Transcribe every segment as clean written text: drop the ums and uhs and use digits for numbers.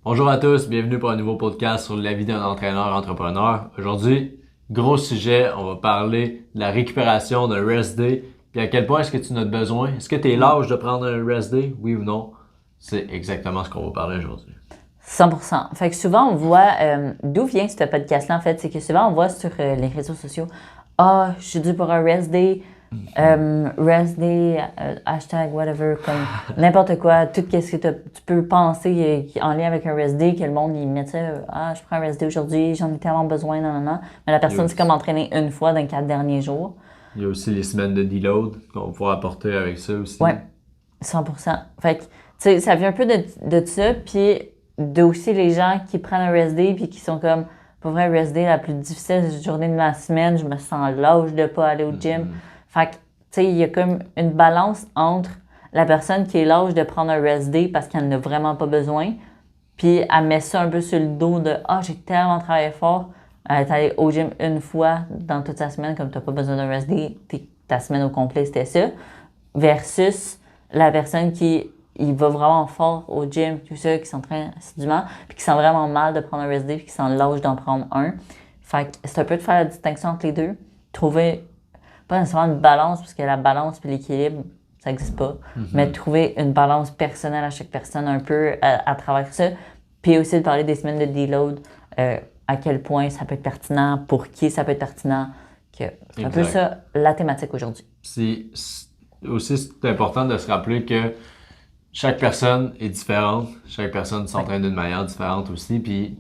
Bonjour à tous, bienvenue pour un nouveau podcast sur la vie d'un entraîneur entrepreneur. Aujourd'hui, gros sujet, on va parler de la récupération d'un rest day, puis à quel point est-ce que tu en as besoin. Est-ce que tu es l'âge de prendre un rest day, oui ou non? C'est exactement ce qu'on va parler aujourd'hui. 100%. Fait que souvent, on voit, d'où vient ce podcast-là, en fait, c'est que souvent, on voit sur les réseaux sociaux, « Ah, je suis dû pour un rest day, hashtag whatever, comme n'importe quoi, tout ce que tu peux penser en lien avec un rest day, que le monde, il met ça, « Ah, je prends un rest day aujourd'hui, j'en ai tellement besoin, non, non, non. » Mais la personne s'est comme entraînée une fois dans les 4 derniers jours. Il y a aussi les semaines de deload qu'on va pouvoir apporter avec ça aussi. Ouais, 100%. Fait que, tu sais, ça vient un peu de ça, puis aussi les gens qui prennent un rest day puis qui sont comme, pour vrai, rest day, la plus difficile journée de ma semaine, je me sens lâche de pas aller au gym. Fait que, tu sais, il y a comme une balance entre la personne qui est lâche de prendre un rest day parce qu'elle n'a vraiment pas besoin, puis elle met ça un peu sur le dos de, ah, j'ai tellement travaillé fort, t'es allé au gym une fois dans toute sa semaine, comme t'as pas besoin d'un rest day, ta semaine au complet, c'était ça, versus la personne qui il va vraiment fort au gym, tout ça, qui s'entraîne assidûment, puis qui sent vraiment mal de prendre un rest day, puis qui sent l'âge d'en prendre un. Fait que c'est un peu de faire la distinction entre les deux. Trouver, pas nécessairement une balance, parce que la balance puis l'équilibre, ça n'existe pas, mais trouver une balance personnelle à chaque personne un peu à travers ça. Puis aussi de parler des semaines de deload, à quel point ça peut être pertinent, pour qui ça peut être pertinent. C'est un peu ça la thématique aujourd'hui. C'est important de se rappeler que chaque personne est différente. Chaque personne s'entraîne d'une manière différente aussi. Puis,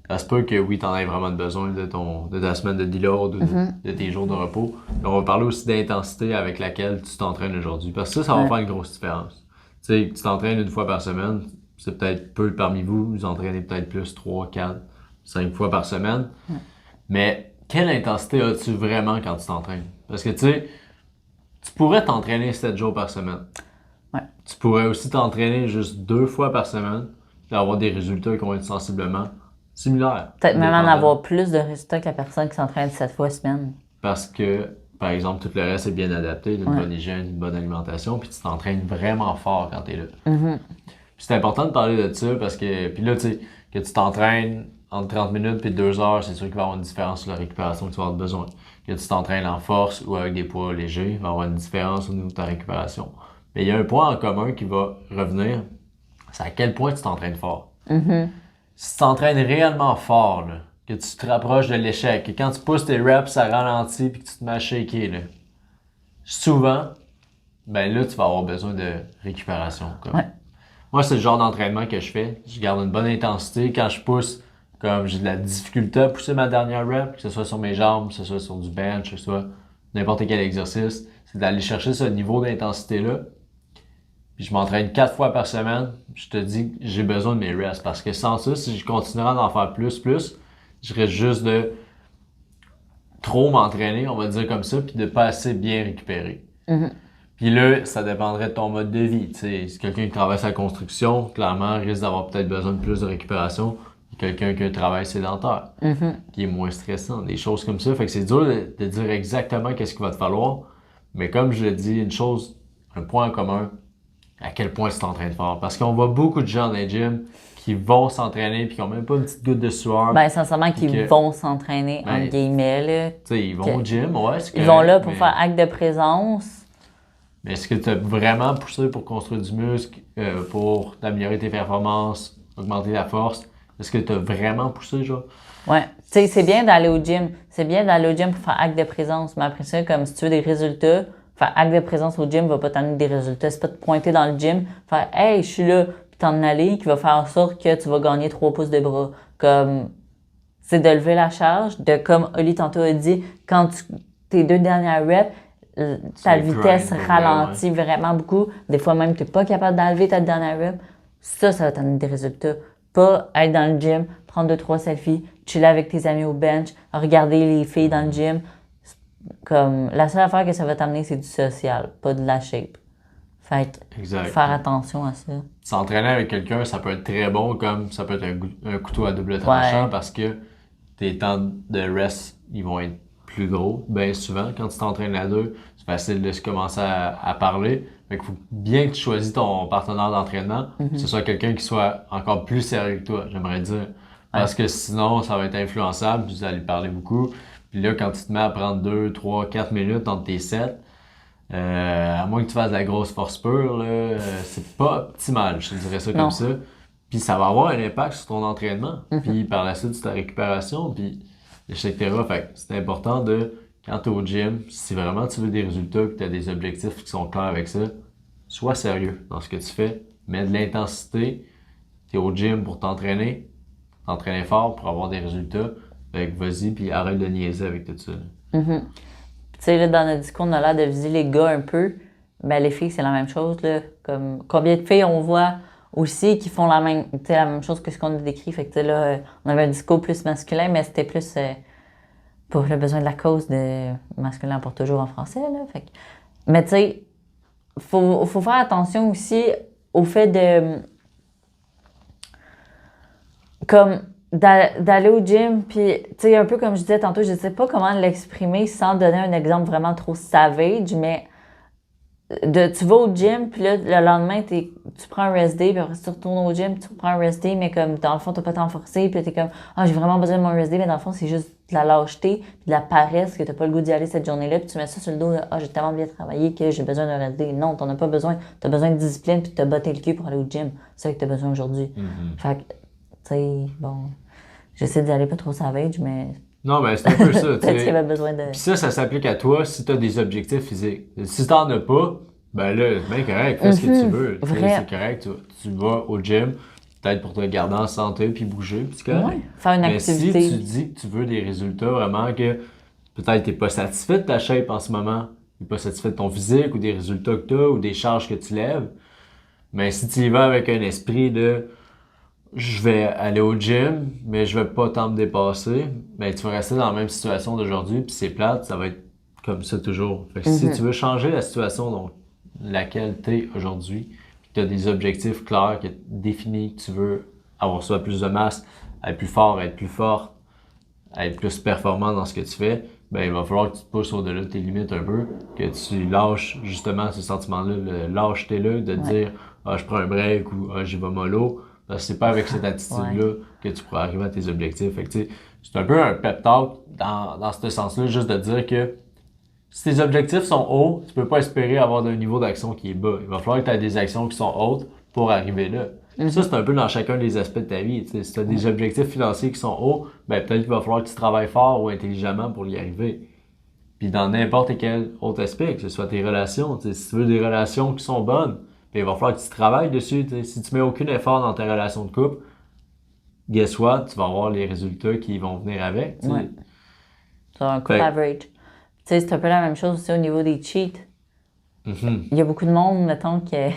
ça se peut que oui, tu en aies vraiment besoin de ta semaine de deload ou de tes jours de repos. Mais on va parler aussi d'intensité avec laquelle tu t'entraînes aujourd'hui. Parce que ça va faire une grosse différence. Tu sais, tu t'entraînes une fois par semaine. C'est peut-être peu parmi vous. Vous entraînez peut-être plus 3, 4, 5 fois par semaine. Mais quelle intensité as-tu vraiment quand tu t'entraînes? Parce que tu sais, tu pourrais t'entraîner 7 jours par semaine. Tu pourrais aussi t'entraîner juste 2 fois par semaine et avoir des résultats qui vont être sensiblement similaires. Peut-être même en avoir plus de résultats que la personne qui s'entraîne 7 fois semaine. Parce que, par exemple, tout le reste est bien adapté, une bonne hygiène, une bonne alimentation, puis tu t'entraînes vraiment fort quand tu es là. Puis c'est important de parler de ça parce que, puis là, tu sais, que tu t'entraînes entre 30 minutes puis 2 heures, c'est sûr qu'il va y avoir une différence sur la récupération que tu vas avoir besoin. Que tu t'entraînes en force ou avec des poids légers, il va y avoir une différence au niveau de ta récupération. Mais il y a un point en commun qui va revenir, c'est à quel point tu t'entraînes fort. Si tu t'entraînes réellement fort, là, que tu te rapproches de l'échec, que quand tu pousses tes reps, ça ralentit puis que tu te mets à shaker, là, souvent, ben là, tu vas avoir besoin de récupération. Moi, c'est le genre d'entraînement que je fais. Je garde une bonne intensité. Quand je pousse, comme j'ai de la difficulté à pousser ma dernière rep, que ce soit sur mes jambes, que ce soit sur du bench, que ce soit n'importe quel exercice, c'est d'aller chercher ce niveau d'intensité-là. Puis je m'entraîne 4 fois par semaine. Je te dis que j'ai besoin de mes rests. Parce que sans ça, si je continuerais d'en faire plus, je risque juste de trop m'entraîner, on va dire comme ça, puis de pas assez bien récupérer. Puis là, ça dépendrait de ton mode de vie. T'sais, si quelqu'un qui travaille sa construction, clairement, risque d'avoir peut-être besoin de plus de récupération que quelqu'un qui a un travail sédentaire, qui est moins stressant, des choses comme ça. Fait que c'est dur de dire exactement qu'est-ce qu'il va te falloir. Mais comme je l'ai dit, une chose, un point en commun, à quel point tu t'entraînes fort. Parce qu'on voit beaucoup de gens dans les gyms qui vont s'entraîner puis qui n'ont même pas une petite goutte de sueur. Ben, sincèrement, qu'ils vont s'entraîner, entre guillemets, là. Tu sais, ils vont au gym, ouais, c'est correct, ils vont là pour faire acte de présence. Mais est-ce que tu as vraiment poussé pour construire du muscle, pour améliorer tes performances, augmenter la force? Est-ce que tu as vraiment poussé, genre? Ouais. Tu sais, c'est bien d'aller au gym. C'est bien d'aller au gym pour faire acte de présence. Mais après ça, comme si tu veux des résultats, faire acte de présence au gym va pas t'amener des résultats. C'est pas de pointer dans le gym, faire « Hey, je suis là », puis t'en aller, qui va faire en sorte que tu vas gagner 3 pouces de bras. Comme, c'est de lever la charge, de comme Oli tantôt a dit, quand tes 2 dernières reps, ta vitesse ralentit vraiment beaucoup. Des fois même, tu n'es pas capable d'enlever ta dernière rep. Ça va t'amener des résultats. Pas être dans le gym, prendre 2-3 selfies, chiller avec tes amis au bench, regarder les filles dans le gym. Comme, la seule affaire que ça va t'amener, c'est du social, pas de la shape. Fait que, faire attention à ça. S'entraîner avec quelqu'un, ça peut être très bon, comme ça peut être un couteau à double tranchant parce que tes temps de rest, ils vont être plus gros. Bien souvent, quand tu t'entraînes à 2, tu c'est facile de se commencer à parler. Fait qu'il faut bien que tu choisis ton partenaire d'entraînement, que ce soit quelqu'un qui soit encore plus sérieux que toi, j'aimerais dire. Parce que sinon, ça va être influençable, puis vous allez parler beaucoup. Puis là, quand tu te mets à prendre 2, 3, 4 minutes entre tes sets, à moins que tu fasses de la grosse force pure, là, c'est pas optimal, je te dirais ça comme ça. Puis ça va avoir un impact sur ton entraînement, puis par la suite sur ta récupération, puis etc. Fait que c'est important de, quand tu es au gym, si vraiment tu veux des résultats, que tu as des objectifs qui sont clairs avec ça, sois sérieux dans ce que tu fais, mets de l'intensité, tu es au gym pour t'entraîner fort pour avoir des résultats, fait que vas-y, puis arrête de niaiser avec tout ça. Tu sais, là, dans notre discours, on a l'air de viser les gars un peu. Ben, les filles, c'est la même chose, là. Comme, combien de filles on voit aussi qui font la même chose que ce qu'on a décrit. Fait que, tu sais, là, on avait un discours plus masculin, mais c'était plus pour le besoin de la cause de masculin pour toujours en français, là. Fait que, mais, tu sais, faut faire attention aussi au fait de, comme, d'aller au gym, puis, tu sais, un peu comme je disais tantôt, je sais pas comment l'exprimer sans donner un exemple vraiment trop savage, mais tu vas au gym, puis là, le lendemain, tu prends un rest day, puis après, tu retournes au gym, tu prends un rest day, mais comme, dans le fond, t'as pas tant forcé, puis t'es comme, j'ai vraiment besoin de mon rest day, mais dans le fond, c'est juste de la lâcheté, puis de la paresse, que t'as pas le goût d'y aller cette journée-là, puis tu mets ça sur le dos, j'ai tellement bien travaillé que j'ai besoin d'un rest day. Non, t'en as pas besoin. T'as besoin de discipline, puis de te botter le cul pour aller au gym. C'est ça que t'as besoin aujourd'hui. Fait que, tu sais, bon, j'essaie d'y aller pas trop savage, mais Non, mais c'est un peu ça, tu peut-être qu'il y sais. avait besoin de... Puis ça s'applique à toi si tu as des objectifs physiques. Si t'en as pas, ben là, c'est bien correct, fais ce que tu veux. Tu sais, c'est correct, tu vas au gym, peut-être pour te garder en santé puis bouger, puis c'est correct. faire une Mais activité. si tu dis que tu veux des résultats vraiment que peut-être t'es pas satisfait de ta shape en ce moment, t'es pas satisfait de ton physique ou des résultats que tu as ou des charges que tu lèves, mais si tu y vas avec un esprit de je vais aller au gym, mais je vais pas tant me dépasser, ben tu vas rester dans la même situation d'aujourd'hui, puis c'est plate, ça va être comme ça toujours. Fait que si tu veux changer la situation dans laquelle tu es aujourd'hui, puis que tu as des objectifs clairs, que définis que tu veux avoir soit plus de masse, être plus fort, être plus forte, être plus performant dans ce que tu fais, ben il va falloir que tu te pousses au-delà de tes limites un peu, que tu lâches justement ce sentiment-là, le lâcheté-là, de dire je prends un break ou j'y vais mollo. Parce que c'est pas avec cette attitude-là que tu pourras arriver à tes objectifs. Fait que, tu sais, c'est un peu un pep talk dans ce sens-là, juste de dire que si tes objectifs sont hauts, tu peux pas espérer avoir un niveau d'action qui est bas. Il va falloir que tu aies des actions qui sont hautes pour arriver là. Ça, c'est un peu dans chacun des aspects de ta vie. T'sais. Si tu as des objectifs financiers qui sont hauts, ben peut-être qu'il va falloir que tu travailles fort ou intelligemment pour y arriver. Puis dans n'importe quel autre aspect, que ce soit tes relations, si tu veux des relations qui sont bonnes, ben, il va falloir que tu travailles dessus. T'sais. Si tu mets aucun effort dans ta relation de couple, guess what? Tu vas avoir les résultats qui vont venir avec. Ouais. C'est un couple average. Tu sais, c'est un peu la même chose aussi au niveau des cheats. Il y a beaucoup de monde, mettons, qui est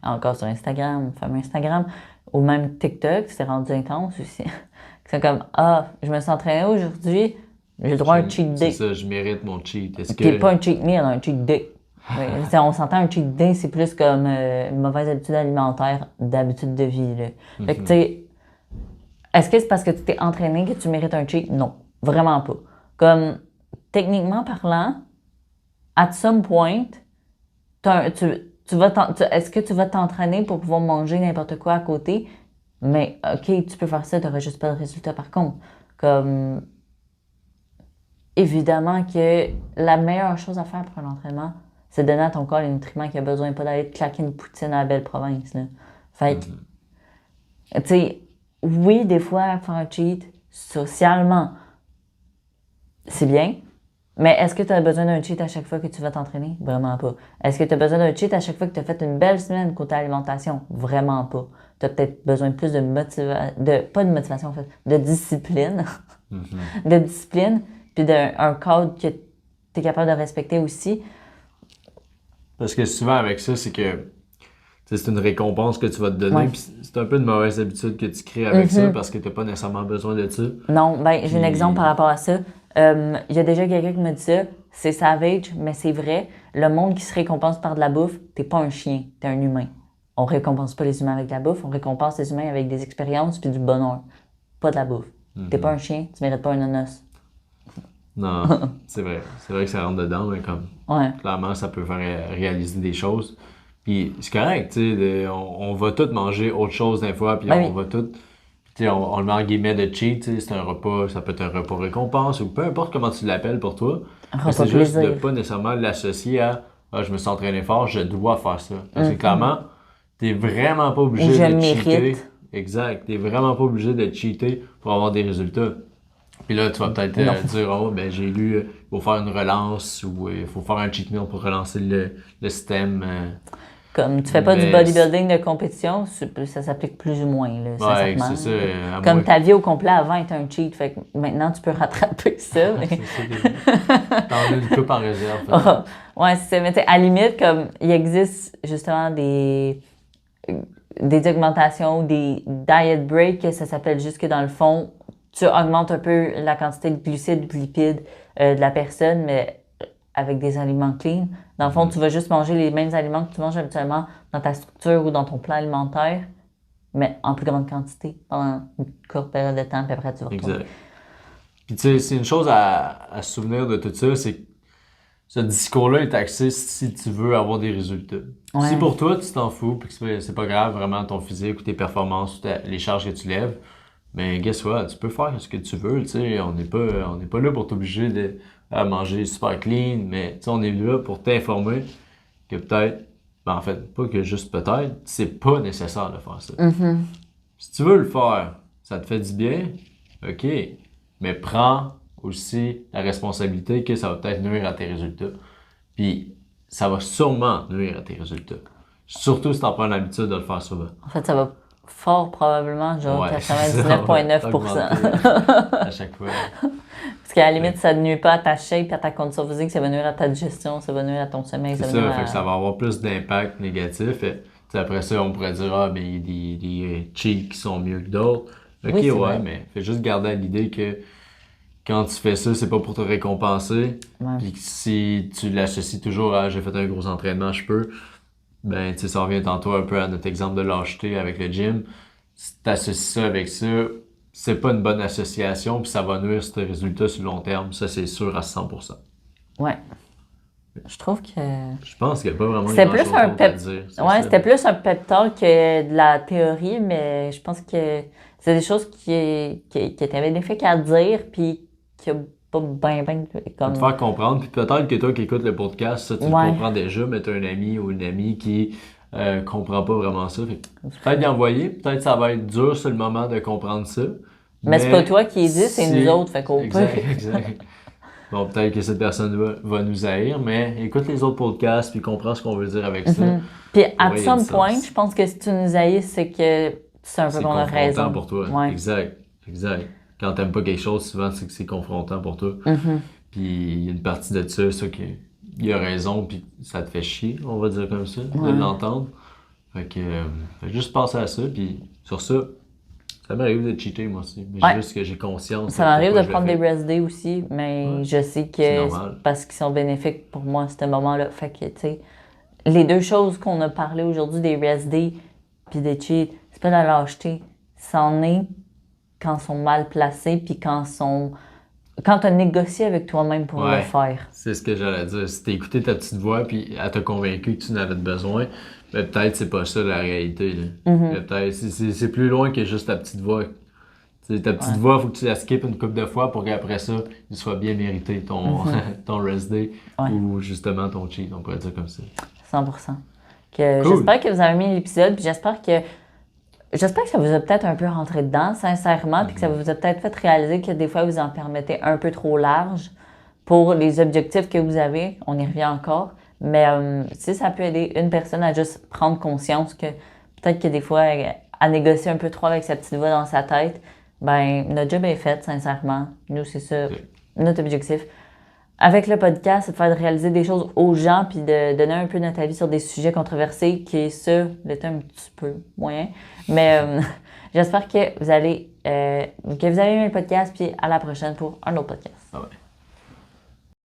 encore sur Instagram, fameux Instagram, ou même TikTok, c'est rendu intense aussi. Qui sont comme, je me suis entraîné aujourd'hui, j'ai le droit à un cheat day. C'est ça, je mérite mon cheat. Est-ce que... pas un cheat meal, un cheat day. Oui, on s'entend, un cheat day, c'est plus comme une mauvaise habitude alimentaire, d'habitude de vie. Là. Fait que, tu sais, est-ce que c'est parce que tu t'es entraîné que tu mérites un cheat? Non, vraiment pas. Comme, techniquement parlant, at some point, est-ce que tu vas t'entraîner pour pouvoir manger n'importe quoi à côté? Mais, OK, tu peux faire ça, tu n'auras juste pas de résultat par contre. Comme, évidemment que la meilleure chose à faire pour un entraînement, c'est donner à ton corps les nutriments qu'il a besoin, pas d'aller te claquer une poutine à la belle province. Là. Fait que, tu sais, oui, des fois, faire un cheat, socialement, c'est bien, mais est-ce que tu as besoin d'un cheat à chaque fois que tu vas t'entraîner? Vraiment pas. Est-ce que tu as besoin d'un cheat à chaque fois que tu as fait une belle semaine côté alimentation? Vraiment pas. Tu as peut-être besoin de plus de motivation, pas de motivation en fait, de discipline. De discipline, puis d'un cadre que tu es capable de respecter aussi. Parce que souvent avec ça, c'est que c'est une récompense que tu vas te donner, puis c'est un peu une mauvaise habitude que tu crées avec ça parce que tu n'as pas nécessairement besoin de ça. Non, ben j'ai un exemple par rapport à ça. Il y a déjà quelqu'un qui m'a dit ça, c'est savage, mais c'est vrai. Le monde qui se récompense par de la bouffe, t'es pas un chien, t'es un humain. On récompense pas les humains avec de la bouffe, on récompense les humains avec des expériences puis du bonheur. Pas de la bouffe. T'es pas un chien, tu mérites pas un nonos. Non, c'est vrai. C'est vrai que ça rentre dedans, mais comme, Ouais. clairement, ça peut faire réaliser des choses. Puis c'est correct, tu sais, on va tous manger autre chose des fois, puis Ben on oui. va tous, tu sais, on le met en guillemets de cheat, tu sais, c'est un repas, ça peut être un repas récompense, ou peu importe comment tu l'appelles pour toi, Un mais repas c'est juste de plaisir. pas nécessairement l'associer à ah, je me suis entraîné fort, je dois faire ça. Parce que Mhm. clairement, t'es vraiment pas Ou obligé je de cheater. mérite. Exact. T'es vraiment pas obligé de cheater pour avoir des résultats. Puis là, tu vas peut-être Non. dire, oh, ben j'ai lu, il faut faire une relance ou il faut faire un cheat meal pour relancer le système. Comme tu fais pas du Mais, bodybuilding de compétition, ça s'applique plus ou moins, là, ouais, sincèrement. c'est ça. À Comme moins ta vie au complet avant était un cheat, fait que maintenant tu peux rattraper ça. que Mais... c'est ça. T'en as une coupe en réserve, peut-être. ouais, c'est ça. Mais tu sais, à la limite, comme il existe justement des augmentations, des diet breaks, que ça s'appelle juste que dans le fond, tu augmentes un peu la quantité de glucides, de lipides de la personne, mais avec des aliments clean. Dans le fond, tu vas juste manger les mêmes aliments que tu manges habituellement dans ta structure ou dans ton plan alimentaire, mais en plus grande quantité pendant une courte période de temps, puis après tu vas retourner. Exact. Puis tu sais, c'est une chose à se souvenir de tout ça, c'est que ce discours-là est axé si tu veux avoir des résultats. Ouais. Si pour toi, tu t'en fous, puis que c'est pas grave vraiment ton physique ou tes performances ou les charges que tu lèves, mais guess what, tu peux faire ce que tu veux, tu sais, on n'est pas là pour t'obliger à manger super clean, mais tu sais, on est là pour t'informer que peut-être, ben en fait, pas que juste peut-être, c'est pas nécessaire de faire ça. Si tu veux le faire, ça te fait du bien, ok, mais prends aussi la responsabilité que ça va peut-être nuire à tes résultats. Puis ça va sûrement nuire à tes résultats. Surtout si tu en prends l'habitude de le faire souvent. En fait, ça va fort probablement, genre Ouais, ça va 99,9%. augmenter à chaque fois. Parce qu'à la limite, ça ne nuit pas à ta shape, à ta condition physique, ça va nuire à ta digestion, ça va nuire à ton sommeil, C'est ça va ça, nuire fait que ça à... va avoir plus d'impact négatif. Et, après ça, on pourrait dire, ah, ben, il y a des cheats qui sont mieux que d'autres. Ok, Oui, c'est ouais, vrai. mais fais juste garder à l'idée que quand tu fais ça, c'est pas pour te récompenser. Ouais. Puis que si tu l'associes toujours à j'ai fait un gros entraînement, je peux, ben, tu sais, ça revient tantôt un peu à notre exemple de lâcheté avec le gym. Si tu associes ça avec ça, c'est pas une bonne association, puis ça va nuire sur tes résultats sur le long terme. Ça, c'est sûr à 100%. Ouais. Je trouve que... Je pense qu'il n'y a pas vraiment C'était grand plus chose un d'autre à pep... dire. Ouais, c'était plus un pep talk que de la théorie, mais je pense que c'est des choses qui étaient bénéfiques à dire, puis qui a pas ben Pour comme... te faire comprendre, puis peut-être que toi qui écoutes le podcast, ça tu le Ouais. comprends déjà, mais tu as un ami ou une amie qui comprend pas vraiment ça. Fait que peut-être d'y envoyer, peut-être ça va être dur sur le moment de comprendre ça. Mais c'est pas toi qui les dis, c'est nous autres, fait qu'au Exact, pire. exact. Bon, peut-être que cette personne va nous haïr, mais écoute les autres podcasts puis comprends ce qu'on veut dire avec ça. Puis, Ouais, at il y a some du point, sens. je pense que si tu nous haïs, c'est que c'est un peu C'est qu'on a confrontant raison. pour toi. Ouais. Exact, exact. Quand t'aimes pas quelque chose, souvent c'est que c'est confrontant pour toi. Puis il y a une partie de ça qu'il a raison, puis ça te fait chier, on va dire comme ça, de l'entendre. Fait que juste penser à ça, puis sur ça m'arrive de cheater moi aussi. Mais Ouais. juste que j'ai conscience. Ça m'arrive de pourquoi je le prendre des fais. rest days aussi, mais Ouais. je sais C'est que normal. parce qu'ils sont bénéfiques pour moi à ce moment-là. Fait que, tu sais, les deux choses qu'on a parlé aujourd'hui, des rest days puis des cheats, c'est pas de la lâcheté. C'en est quand ils sont mal placés puis quand tu as négocié avec toi-même pour le Ouais, faire. c'est ce que j'allais dire. Si t'as écouté ta petite voix puis elle t'a convaincu que tu n'avais besoin, ben peut-être c'est pas ça la réalité. Là. Mais peut-être c'est plus loin que juste ta petite voix. T'sais, ta petite voix, faut que tu la skippes une couple de fois pour qu'après ça, il soit bien mérité ton, ton rest day Ouais. ou justement ton cheat, on pourrait dire comme ça. 100%. Cool. J'espère que vous avez aimé l'épisode, puis j'espère que ça vous a peut-être un peu rentré dedans, sincèrement, puis que ça vous a peut-être fait réaliser que des fois, vous en permettez un peu trop large pour les objectifs que vous avez. On y revient encore. Mais si ça peut aider une personne à juste prendre conscience que peut-être que des fois, à négocier un peu trop avec sa petite voix dans sa tête, ben notre job est fait, sincèrement. Nous, c'est ça, notre objectif. Avec le podcast, c'est de faire réaliser des choses aux gens puis de donner un peu notre avis sur des sujets controversés qui est ça, l'était un petit peu moyen. Mais j'espère que vous avez aimé le podcast puis à la prochaine pour un autre podcast. Ah ouais.